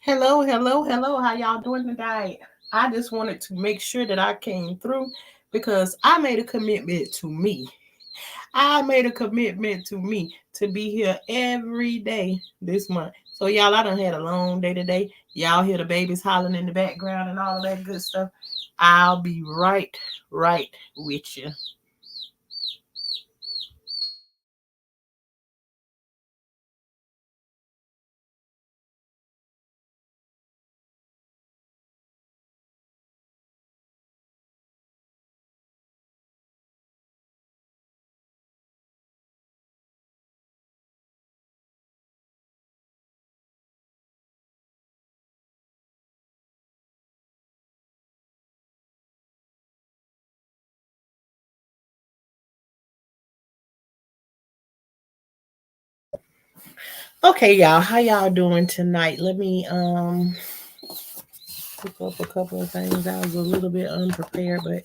Hello, hello, hello. How y'all doing tonight? I just wanted to make sure that I came through because I made a commitment to me. I made a commitment to me to be here every day this month. So y'all, I done had a long day today. Y'all hear the babies hollering in the background and all of that good stuff. I'll be right with you. Okay, y'all, how y'all doing tonight? Let me pick up a couple of things. I was a little bit unprepared, but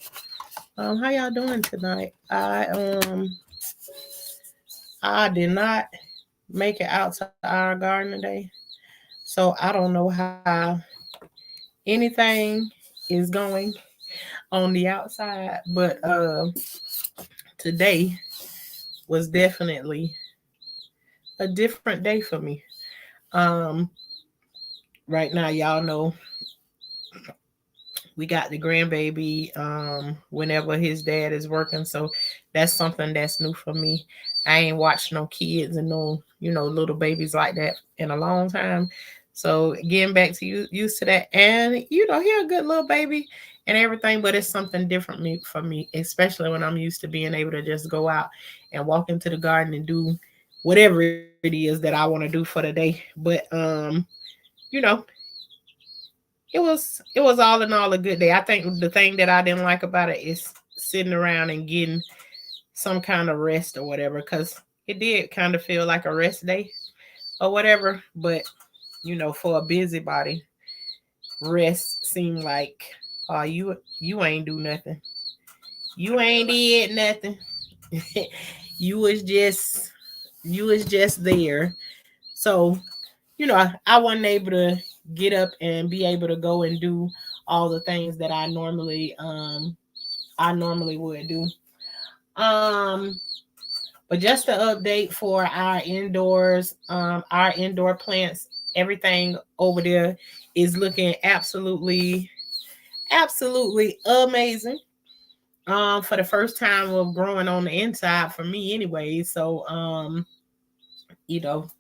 how y'all doing tonight? I did not make it out to our garden today, so I don't know how anything is going on the outside, but today was definitely a different day for me. Um, right now, y'all know we got the grandbaby whenever his dad is working, so that's something that's new for me. I ain't watched no kids and no little babies like that in a long time, so getting back to you used to that. And he a good little baby and everything, but it's something different for me, especially when I'm used to being able to just go out and walk into the garden and do whatever it is that I want to do for the day. But you know it was all in all a good day. I think the thing that I didn't like about it is sitting around and getting some kind of rest or whatever, because it did kind of feel like a rest day or whatever. But for a busybody, rest seemed like, you ain't do nothing. You ain't did nothing. you was just you was just there. So I wasn't able to get up and be able to go and do all the things that I normally would do. Um, but just to update for our indoor plants, everything over there is looking absolutely amazing. For the first time of growing on the inside for me anyway. So you know,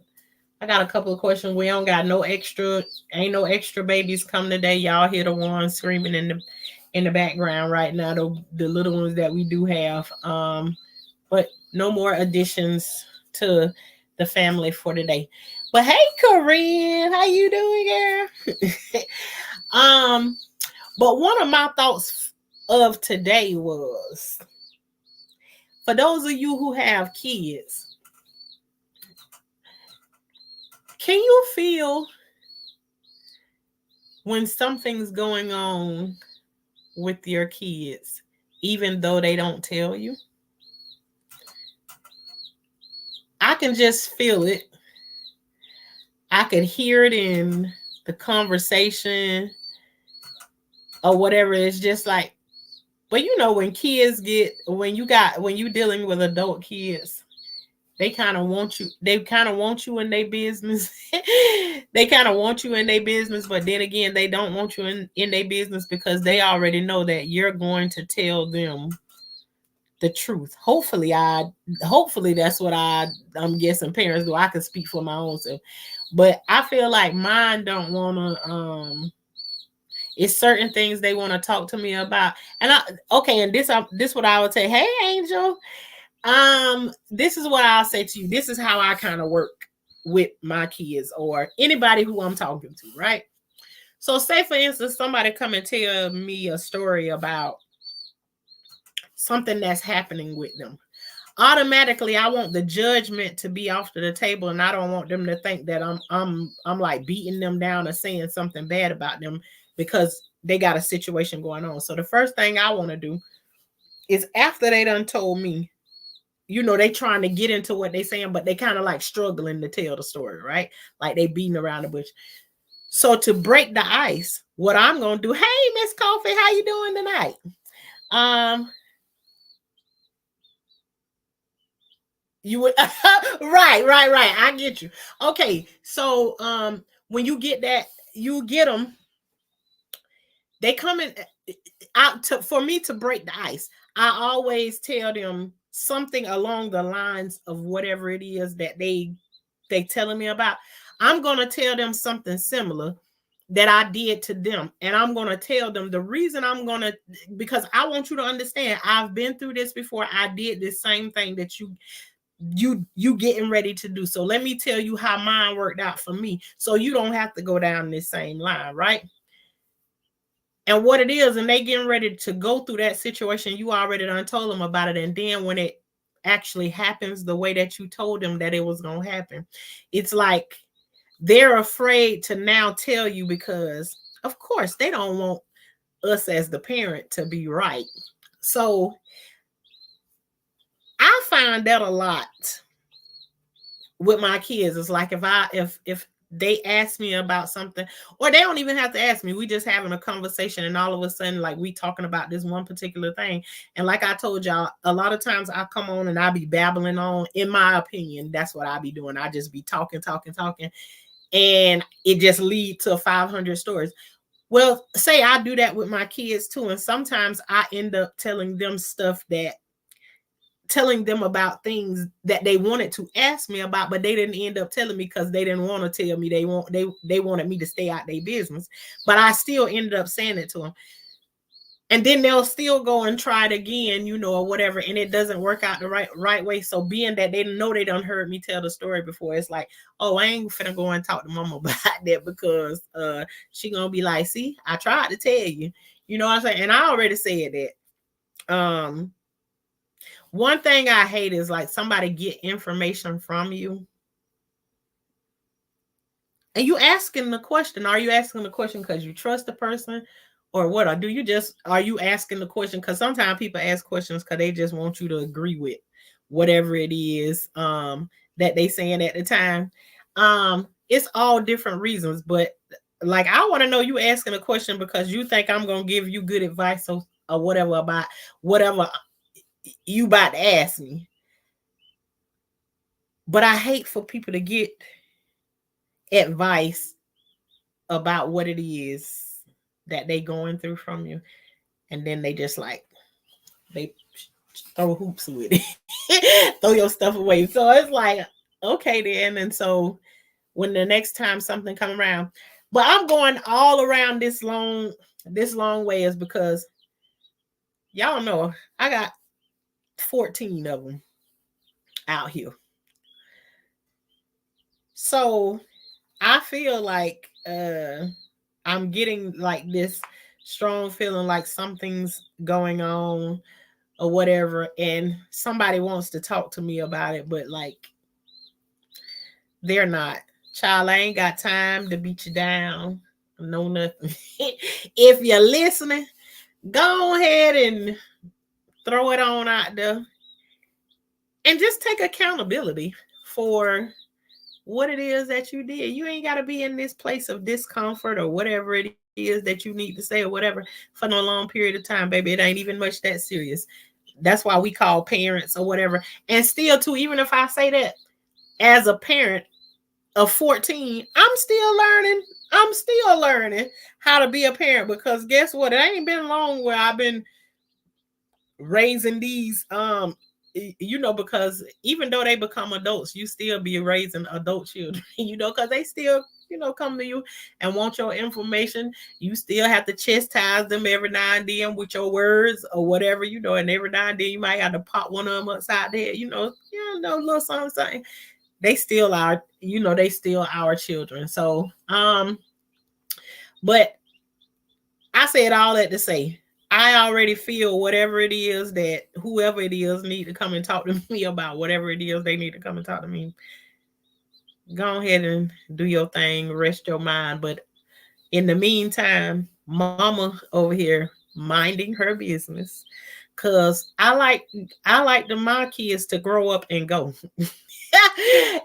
I got a couple of questions. We don't got ain't no extra babies coming today. Y'all hear the ones screaming in the background right now, the little ones that we do have. But no more additions to the family for today. But hey, Corinne, how you doing, girl? um, but one of my thoughts of today was, for those of you who have kids, can you feel when something's going on with your kids, even though they don't tell you? I can just feel it. I could hear it in the conversation or whatever. It's just like, but when you dealing with adult kids, they kind of want you. They kind of want you in their business. They kind of want you in their business, but then again, they don't want you in their business because they already know that you're going to tell them the truth. Hopefully that's what I'm guessing parents do. I can speak for my own self. But I feel like mine don't wanna it's certain things they want to talk to me about. And and this what I would say, hey Angel. This is what I'll say to you. This is how I kind of work with my kids or anybody who I'm talking to, right? So say for instance, somebody come and tell me a story about something that's happening with them. Automatically I want the judgment to be off to the table, and I don't want them to think that I'm like beating them down or saying something bad about them because they got a situation going on. So the first thing I want to do is, after they done told me, they trying to get into what they saying, but they kind of like struggling to tell the story, right? Like they beating around the bush. So to break the ice, what I'm gonna do, hey Miss Coffee, how you doing tonight? Um, you would right. I get you. Okay, so when you get that, you get them, they come in out to for me to break the ice. I always tell them something along the lines of whatever it is that they telling me about. I'm gonna tell them something similar that I did to them. And I'm gonna tell them the reason because I want you to understand I've been through this before. I did this same thing that you getting ready to do. So let me tell you how mine worked out for me. So you don't have to go down this same line, right? And what it is, and they getting ready to go through that situation, you already done told them about it. And then when it actually happens the way that you told them that it was gonna happen, it's like they're afraid to now tell you because of course they don't want us as the parent to be right. So I find that a lot with my kids. It's like if they ask me about something, or they don't even have to ask me, we just having a conversation and all of a sudden like we talking about this one particular thing. And like I told y'all, a lot of times I come on and I be babbling on, in my opinion, that's what I be doing. I just be talking, and it just lead to 500 stories. Well, say I do that with my kids too, and sometimes I end up telling them about things that they wanted to ask me about, but they didn't end up telling me because they didn't want to tell me. They wanted me to stay out their business, but I still ended up saying it to them. And then they'll still go and try it again, or whatever, and it doesn't work out the right way. So being that they know they done heard me tell the story before, it's like, oh, I ain't finna go and talk to mama about that because she gonna be like, see, I tried to tell you. You know what I'm saying? And I already said that. One thing I hate is like somebody get information from you and you asking the question. Are you asking the question because you trust the person or what? Or are you asking the question? Because sometimes people ask questions because they just want you to agree with whatever it is that they saying at the time. It's all different reasons, but like I want to know you asking a question because you think I'm gonna give you good advice or whatever about whatever you about to ask me. But I hate for people to get advice about what it is that they going through from you, and then they just like they throw hoops with it, throw your stuff away. So it's like, okay then. And so when the next time something come around, but I'm going all around this long way is because y'all know I got 14 of them out here. So I feel like I'm getting like this strong feeling like something's going on or whatever, and somebody wants to talk to me about it, but like they're not. Child, I ain't got time to beat you down. No nothing. If you're listening, go ahead and throw it on out there and just take accountability for what it is that you did. You ain't got to be in this place of discomfort or whatever it is that you need to say or whatever for no long period of time, baby. It ain't even much that serious. That's why we call parents or whatever. And still, too, even if I say that as a parent of 14, I'm still learning how to be a parent because guess what? It ain't been long where I've been raising these because even though they become adults, you still be raising adult children, because they still, come to you and want your information. You still have to chastise them every now and then with your words or whatever, and every now and then you might have to pop one of them upside the head, little something. They still are, they still our children. So, but I said all that to say, I already feel whatever it is that whoever it is need to come and talk to me about whatever it is they need to come and talk to me. Go ahead and do your thing, rest your mind. But in the meantime, mama over here minding her business Cause I like my kids to grow up and go.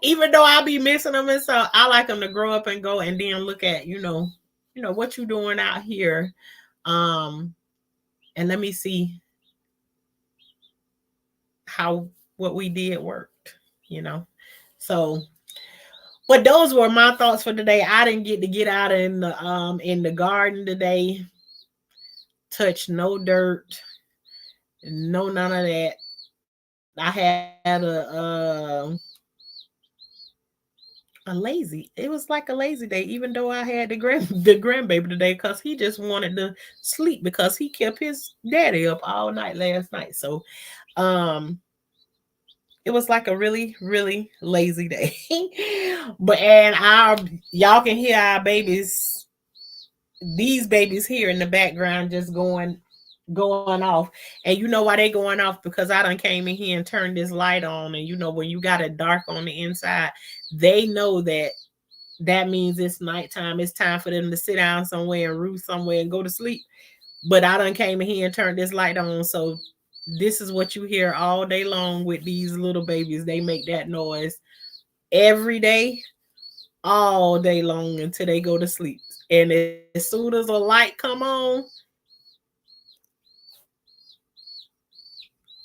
Even though I'll be missing them, and so I like them to grow up and go, and then look at what you doing out here, um, and let me see how what we did worked, you know. So, but those were my thoughts for today. I didn't get to get out in the garden today, touch no dirt, no none of that. I had a lazy. It was like a lazy day, even though I had the grandbaby today, because he just wanted to sleep because he kept his daddy up all night last night. So, um, it was like a really, really lazy day. But and our y'all can hear our babies, these babies here in the background just going off. And you know why they going off? Because I done came in here and turned this light on. And when you got it dark on the inside, they know that means it's nighttime. It's time for them to sit down somewhere and roost somewhere and go to sleep. But I done came in here and turned this light on. So this is what you hear all day long with these little babies. They make that noise every day, all day long until they go to sleep. And as soon as a light come on,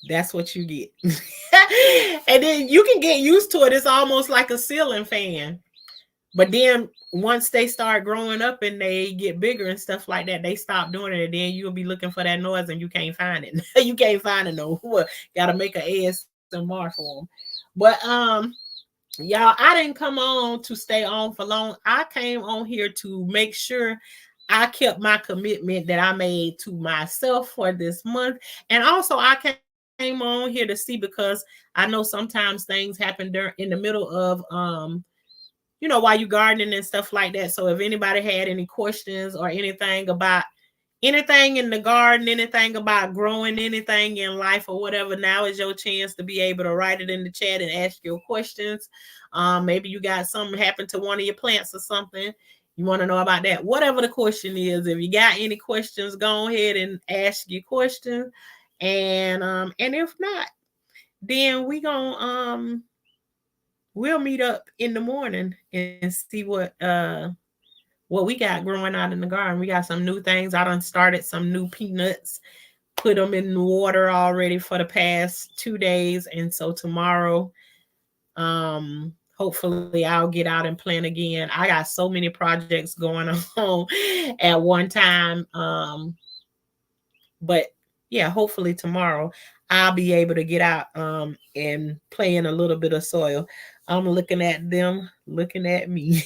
that's what you get. And then you can get used to it. It's almost like a ceiling fan. But then once they start growing up and they get bigger and stuff like that, they stop doing it. And then you'll be looking for that noise and you can't find it. You can't find it no more. Gotta make an ASMR for them. But y'all, I didn't come on to stay on for long. I came on here to make sure I kept my commitment that I made to myself for this month. And also I came on here to see, because I know sometimes things happen in the middle of while you gardening and stuff like that. So if anybody had any questions or anything about anything in the garden, anything about growing anything in life or whatever, now is your chance to be able to write it in the chat and ask your questions. Maybe you got something happen to one of your plants or something. You want to know about that. Whatever the question is, if you got any questions, go ahead and ask your question. And if not, then we'll meet up in the morning and see what we got growing out in the garden. We got some new things. I done started some new peanuts, put them in the water already for the past 2 days. And so tomorrow, hopefully I'll get out and plant again. I got so many projects going on at one time. But yeah, hopefully tomorrow I'll be able to get out and play in a little bit of soil. I'm looking at them, looking at me.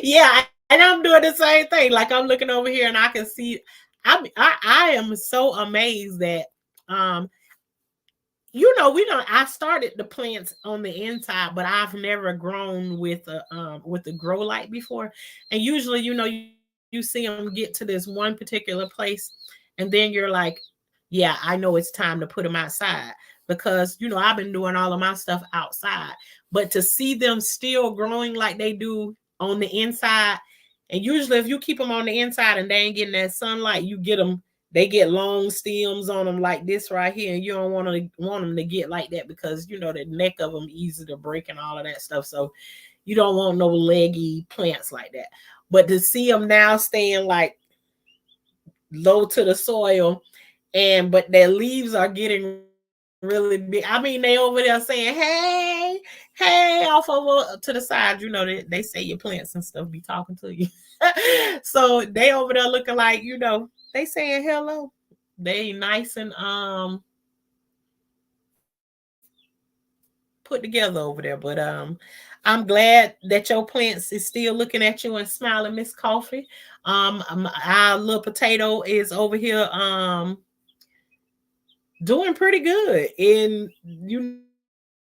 Yeah, and I'm doing the same thing. Like I'm looking over here and I can see. I am so amazed that I started the plants on the inside, but I've never grown with a grow light before. And usually, you see them get to this one particular place, and then you're like, yeah, I know it's time to put them outside, because I've been doing all of my stuff outside. But to see them still growing like they do on the inside, and usually if you keep them on the inside and they ain't getting that sunlight, you get them. They get long stems on them like this right here, and you don't want them to get like that, because the neck of them easy to break and all of that stuff. So you don't want no leggy plants like that. But to see them now staying like low to the soil, but their leaves are getting really big. I mean, they over there saying, hey, off over to the side. They say your plants and stuff be talking to you. So they over there looking like, they saying hello. They nice and put together over there. But I'm glad that your plants is still looking at you and smiling, Miss Coffee. Our little potato is over here doing pretty good. And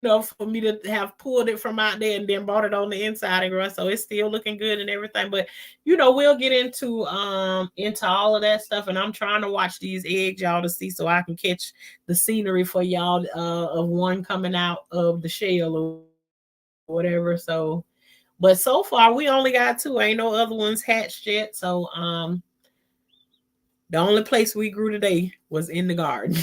for me to have pulled it from out there and then brought it on the inside and grow, so it's still looking good and everything. But we'll get into all of that stuff. And I'm trying to watch these eggs, y'all, to see, so I can catch the scenery for y'all of one coming out of the shell or whatever. But so far we only got 2. Ain't no other ones hatched yet. So The only place we grew today was in the garden.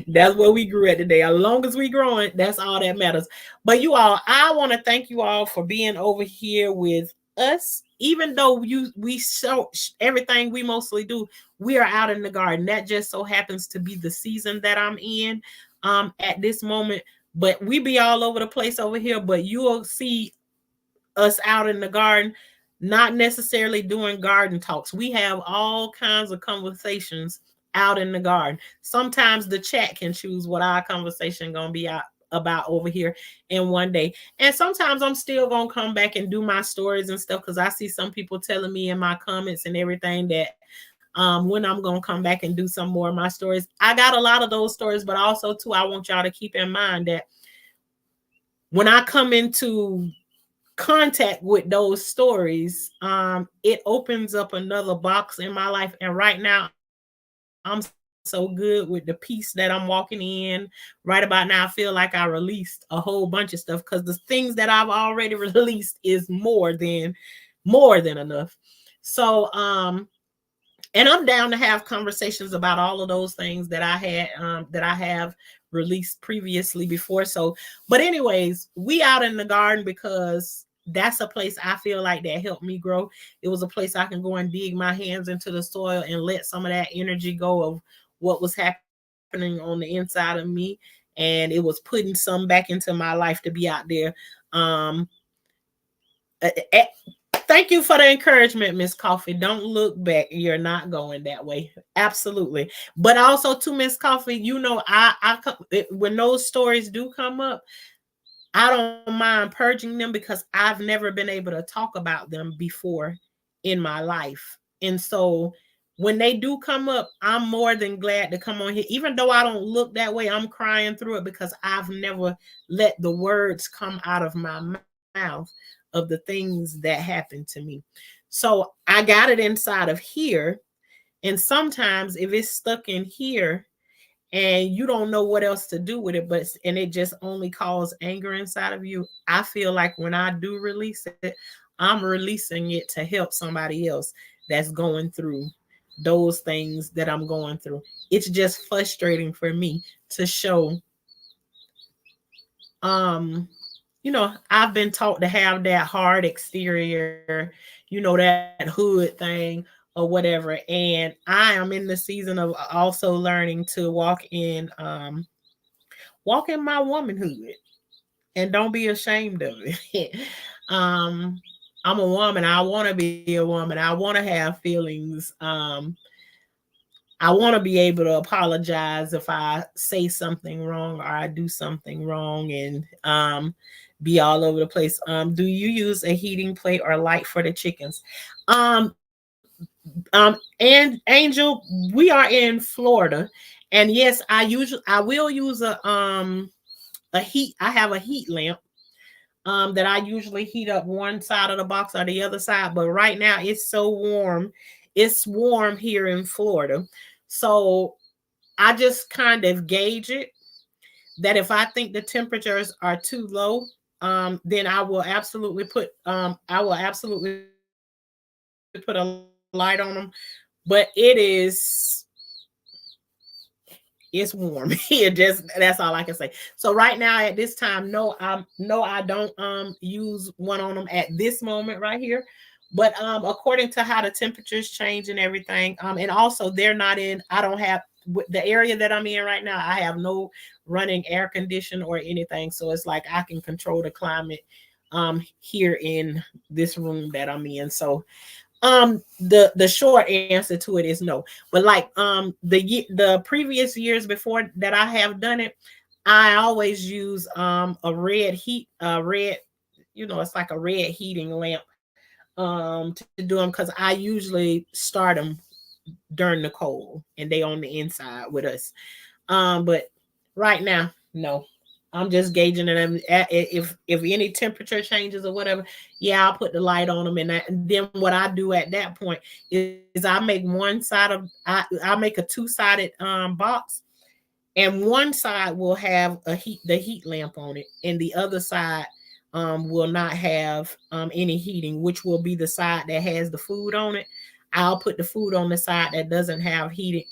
That's where we grew at today. As long as we growing, that's all that matters. But you all, I want to thank you all for being over here with us. Even though we show everything we mostly do, we are out in the garden. That just so happens to be the season that I'm in at this moment. But we be all over the place over here. But you'll see us out in the garden, not necessarily doing garden talks. We have all kinds of conversations out in the garden. Sometimes the chat can choose what our conversation gonna be out about over here in one day. And sometimes I'm still gonna come back and do my stories and stuff because I see some people telling me in my comments and everything that when I'm gonna come back and do some more of my stories. I got a lot of those stories, but also too, I want y'all to keep in mind that when I come into contact with those stories, it opens up another box in my life. And right now, I'm so good with the peace that I'm walking in. Right about now, I feel like I released a whole bunch of stuff because the things that I've already released is more than enough. So, and I'm down to have conversations about all of those things that I have released previously before. So, but anyways, we out in the garden because that's a place I feel like that helped me grow. It was a place I can go and dig my hands into the soil and let some of that energy go of what was happening on the inside of me, and it was putting some back into my life to be out there. um eh, eh, Thank you for the encouragement, Miss Coffee. Don't look back. You're not going that way. Absolutely. But also to Miss Coffee, when those stories do come up, I don't mind purging them because I've never been able to talk about them before in my life. And so when they do come up, I'm more than glad to come on here. Even though I don't look that way, I'm crying through it because I've never let the words come out of my mouth of the things that happened to me. So I got it inside of here. And sometimes if it's stuck in here, and you don't know what else to do with it, and it just only causes anger inside of you, I feel like when I do release it, I'm releasing it to help somebody else that's going through those things that I'm going through. It's just frustrating for me to show, I've been taught to have that hard exterior, that hood thing or whatever. And I am in the season of also learning to walk in my womanhood, and don't be ashamed of it. um, I'm a woman. I want to be a woman. I want to have feelings. I want to be able to apologize if I say something wrong or I do something wrong, and be all over the place. Do you use a heating plate or light for the chickens? Um, and Angel, we are in Florida, and yes, I will use a heat. I have a heat lamp that I usually heat up one side of the box or the other side. But right now it's so warm. It's warm here in Florida. So I just kind of gauge it that if I think the temperatures are too low, then I will absolutely put a light on them. But it's warm. That's all I can say. So right now at this time, no, I don't use one on them at this moment right here. But according to how the temperatures change and everything, and also they're not in. I don't have the area that I'm in right now. I have no running air condition or anything, so it's like I can control the climate here in this room that I'm in. So the short answer to it is no. But like the previous years before that I have done it, I always use a red, it's like a red heating lamp to do them, because I usually start them during the cold and they on the inside with us. But right now, no. I'm just gauging it. If any temperature changes or whatever, yeah, I'll put the light on them. And then what I do at that point is I make I make a two-sided box, and one side will have the heat lamp on it, and the other side will not have any heating, which will be the side that has the food on it. I'll put the food on the side that doesn't have heating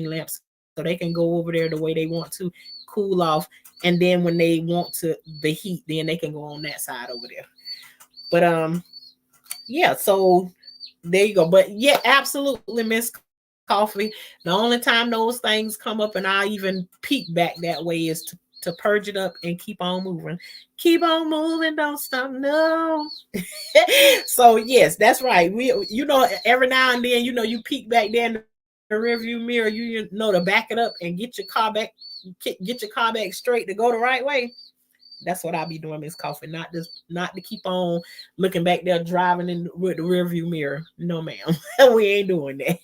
lamp, so they can go over there the way they want to cool off. And then when they want to the heat, then they can go on that side over there. But yeah, so there you go. But yeah, absolutely, Miss Coffee. The only time those things come up and I even peek back that way is to purge it up and keep on moving. Keep on moving, don't stop, no. So yes, that's right. We, every now and then, you peek back there in the rearview mirror, you know to back it up and get your car back, get your car back straight to go the right way. That's what I'll be doing, Miss Coffee. Not to keep on looking back there driving in with the rearview mirror. No, ma'am. We ain't doing that.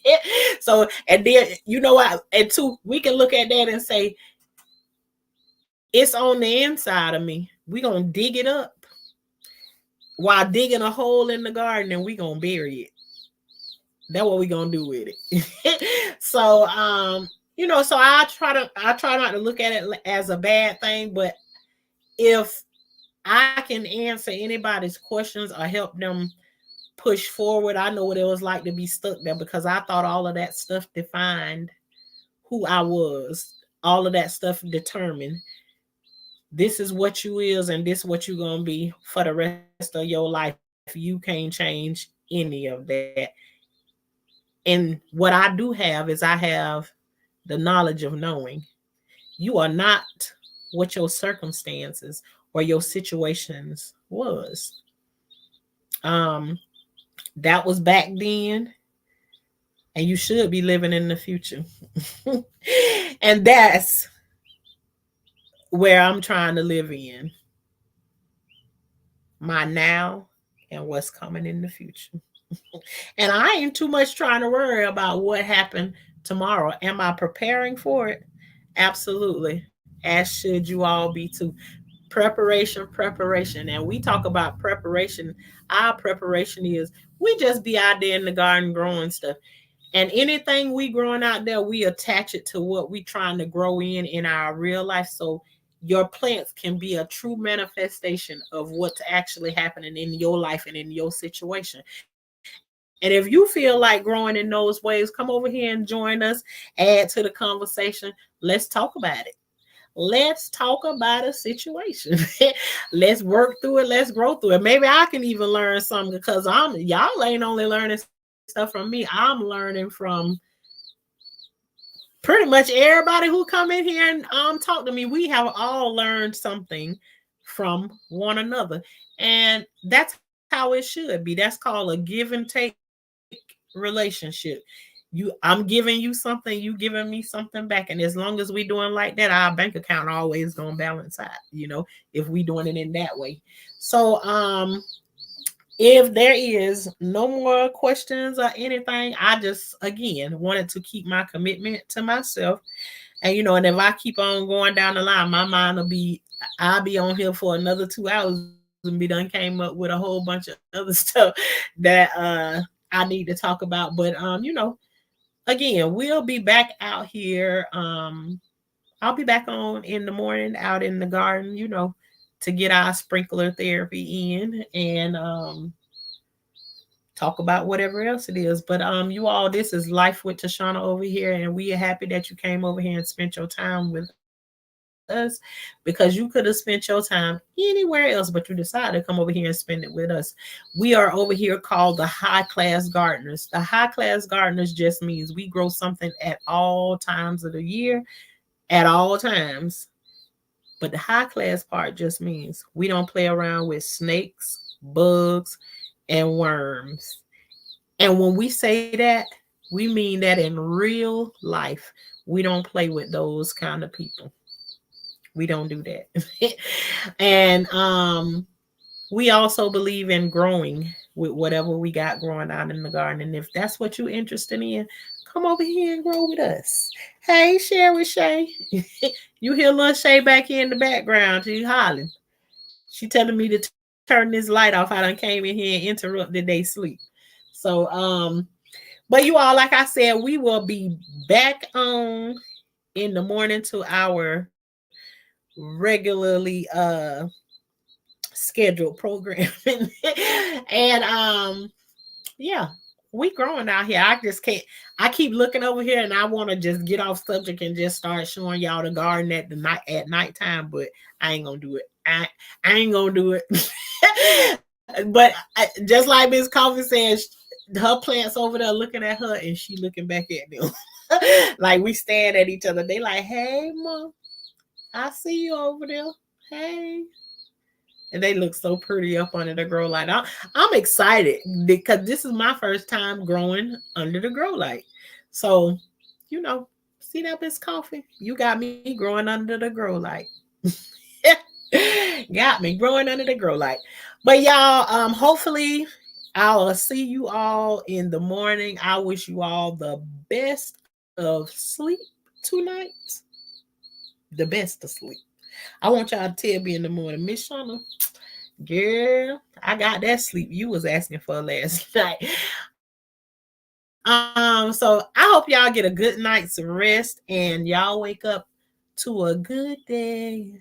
So, and then you know what? And two, we can look at that and say, it's on the inside of me. We gonna dig it up while digging a hole in the garden, and we gonna bury it. That's what we gonna do with it. So, so I try not to look at it as a bad thing, but if I can answer anybody's questions or help them push forward, I know what it was like to be stuck there, because I thought all of that stuff defined who I was. All of that stuff determined this is what you is and this is what you're gonna be for the rest of your life. You can't change any of that. And what I do have is I have the knowledge of knowing you are not what your circumstances or your situations was. Um, that was back then, and you should be living in the future. And that's where I'm trying to live in my now and what's coming in the future. And I ain't too much trying to worry about what happened tomorrow. Am I preparing for it? Absolutely. As should you all be too. Preparation, preparation. And we talk about preparation. Our preparation is we just be out there in the garden growing stuff. And anything we growing out there, we attach it to what we trying to grow in our real life. So your plants can be a true manifestation of what's actually happening in your life and in your situation. And if you feel like growing in those ways, come over here and join us, add to the conversation. Let's talk about it. Let's talk about a situation. Let's work through it. Let's grow through it. Maybe I can even learn something, because y'all ain't only learning stuff from me. I'm learning from pretty much everybody who come in here and talk to me. We have all learned something from one another. And that's how it should be. That's called a give and take relationship. I'm giving you something, you giving me something back. And as long as we doing like that, our bank account always gonna balance out, if we doing it in that way. So if there is no more questions or anything, I just again wanted to keep my commitment to myself. And and if I keep on going down the line, my mind I'll be on here for another 2 hours and be done came up with a whole bunch of other stuff that I need to talk about. But again, we'll be back out here. I'll be back on in the morning out in the garden, to get our sprinkler therapy in, and talk about whatever else it is. But you all, this is Life with Tashana over here, and we are happy that you came over here and spent your time with us, because you could have spent your time anywhere else, but you decided to come over here and spend it with us. We are over here called the high class gardeners. The high class gardeners just means we grow something at all times of the year, at all times. But the high class part just means we don't play around with snakes, bugs, and worms. And when we say that, we mean that in real life. We don't play with those kind of people. We don't do that. And we also believe in growing with whatever we got growing out in the garden. And if that's what you're interested in, come over here and grow with us. Hey, share with Shay. You hear little Shay back here in the background. She hollering. She telling me to turn this light off. I done came in here and interrupted their sleep. So, but you all, like I said, we will be back on in the morning to our regularly scheduled programming. And yeah, we growing out here. I just can't. I keep looking over here, and I want to just get off subject and just start showing y'all the garden at nighttime. But I ain't gonna do it. I ain't gonna do it. But just like Miss Coffee says, her plants over there looking at her, and she looking back at them. Like we stand at each other. They like, hey, Mom, I see you over there. Hey. And they look so pretty up under the grow light. I'm excited because this is my first time growing under the grow light. So, see that Miss Coffee? You got me growing under the grow light. Got me growing under the grow light. But y'all, hopefully I'll see you all in the morning. I wish you all the best of sleep tonight. The best of sleep. I want y'all to tell me in the morning, Miss Shauna, girl, I got that sleep you was asking for last night. So I hope y'all get a good night's rest and y'all wake up to a good day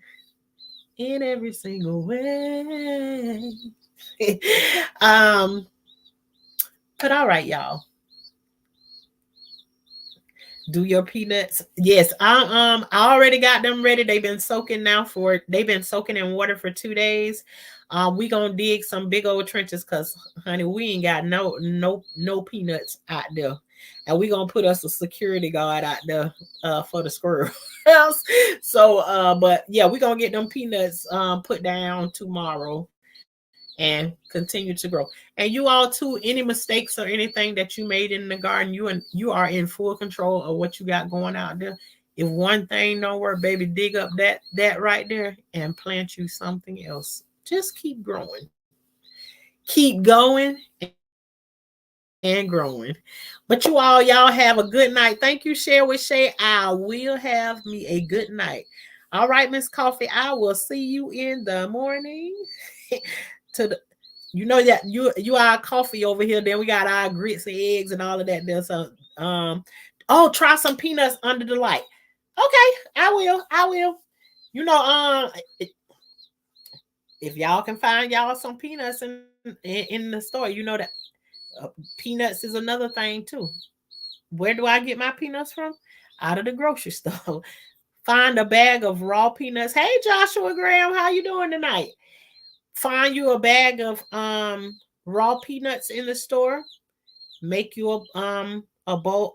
in every single way. But all right, y'all. Do your peanuts. Yes, I already got them ready. They've been soaking in water for 2 days. We gonna dig some big old trenches because honey, we ain't got no peanuts out there. And we gonna put us a security guard out there for the squirrels. So but yeah, we gonna get them peanuts put down tomorrow and continue to grow. And you all too, any mistakes or anything that you made in the garden, you are in full control of what you got going out there. If one thing don't work, baby, dig up that right there and plant you something else. Just keep growing. Keep going and growing. But y'all have a good night. Thank you, Share with Shay. I will have me a good night. All right, Miss Coffee, I will see you in the morning. That you are coffee over here. Then we got our grits and eggs and all of that there. So try some peanuts under the light. Okay, I will. If y'all can find y'all some peanuts in the store, that peanuts is another thing too. Where do I get my peanuts from? Out of the grocery store. Find a bag of raw peanuts. Hey, Joshua Graham, how you doing tonight? Find you a bag of raw peanuts in the store. Make you a bowl.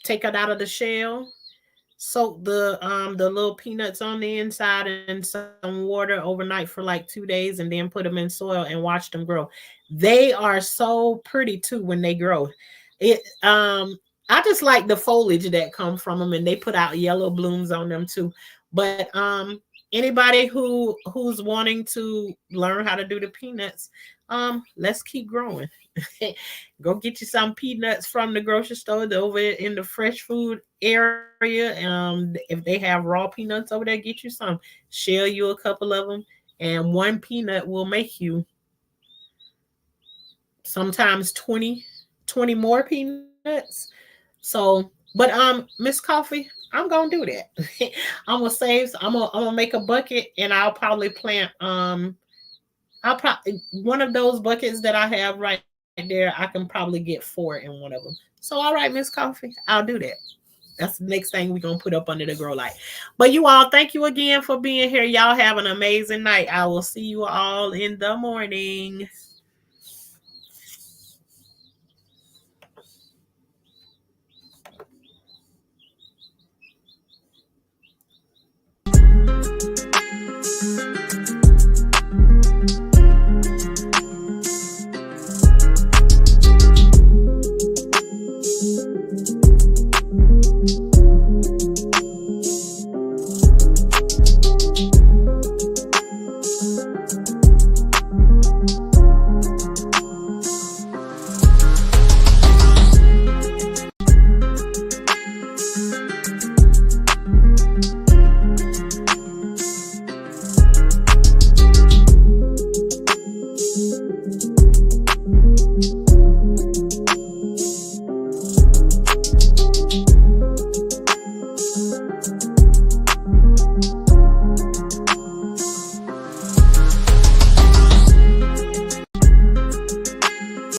Take it out of the shell. Soak the little peanuts on the inside in some water overnight for like 2 days, and then put them in soil and watch them grow. They are so pretty too when they grow. I just like the foliage that comes from them, and they put out yellow blooms on them too. But anybody who's wanting to learn how to do the peanuts, let's keep growing. Go get you some peanuts from the grocery store over in the fresh food area. If they have raw peanuts over there, get you some. Shell you a couple of them, and one peanut will make you sometimes 20 more peanuts. So, but Miss Coffee, I'm gonna do that. I'm gonna make a bucket, and I'll probably plant one of those buckets that I have right there. I can probably get 4 in one of them. So all right, Miss Coffee, I'll do that. That's the next thing we're gonna put up under the grow light. But you all, thank you again for being here. Y'all have an amazing night. I will see you all in the morning. Thank you.